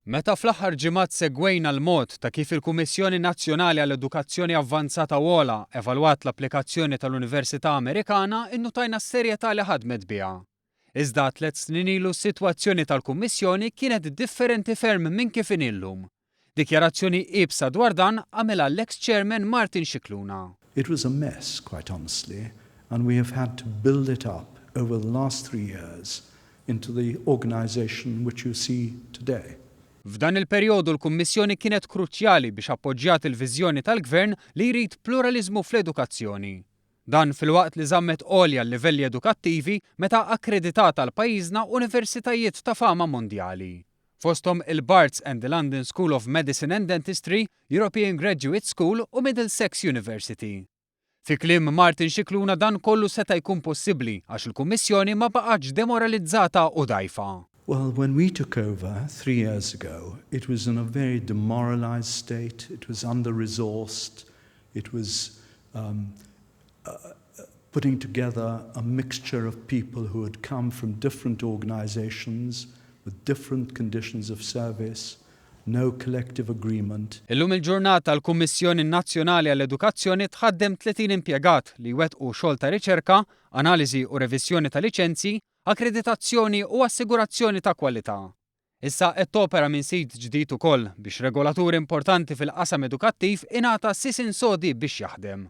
Meta fl-aħħar ġimgħat segwejna l-mod ta' kif il-Kummissjoni Nazzjonali għall-Edukazzjoni Avvanzata Ogħla evalwat l-applikazzjoni tal-Università Amerikana, innutajna s-serjetà li ħadmet biha. Iżda 3 snin ilu s-sitwazzjoni tal-Kummissjoni kienet differenti ferm minn kif inillum. Dikjarazzjoni qiebsa dwar dan għamilha l-ex-chairman Martin Scicluna. It was a mess, quite honestly, and we have had to build it up over the last 3 years into the organisation which you see today. F'dan il-perjodu l-Kummissjoni kienet kruċjali biex appoġġjat il-viżjoni tal-Gvern li jrid pluralizmu fl-edukazzjoni. Dan fil-waqt li żammet għolja l-livelli edukattivi meta akkreditata għal pajjiżna universitajiet ta' fama mondjali. Fosthom il-Barts and the London School of Medicine and Dentistry, European Graduate School u Middlesex University. Fi kliem Martin Scicluna dan kollu seta' jkun possibbli għax il-Kummissjoni ma baqgħetx demoralizzata u dgħajfa. Well, when we took over 3 years ago, it was in a very demoralized state. It was under-resourced. It was putting together a mixture of people who had come from different organizations with different conditions of service, no collective agreement. Illum il-ġurnata l-Kummissjoni Nazzjonali għall-Edukazzjoni tħaddem 30 impjegat li wettqu xogħol ta' riċerka, analiżi u reviżjoni ta' liċenzji, akkreditazzjoni u assigurazzjoni ta' kwalità. Issa qed topera minn sit ġdid ukoll biex regolatur importanti fil-qasam edukattiv ingħata sisin sodi biex jaħdem.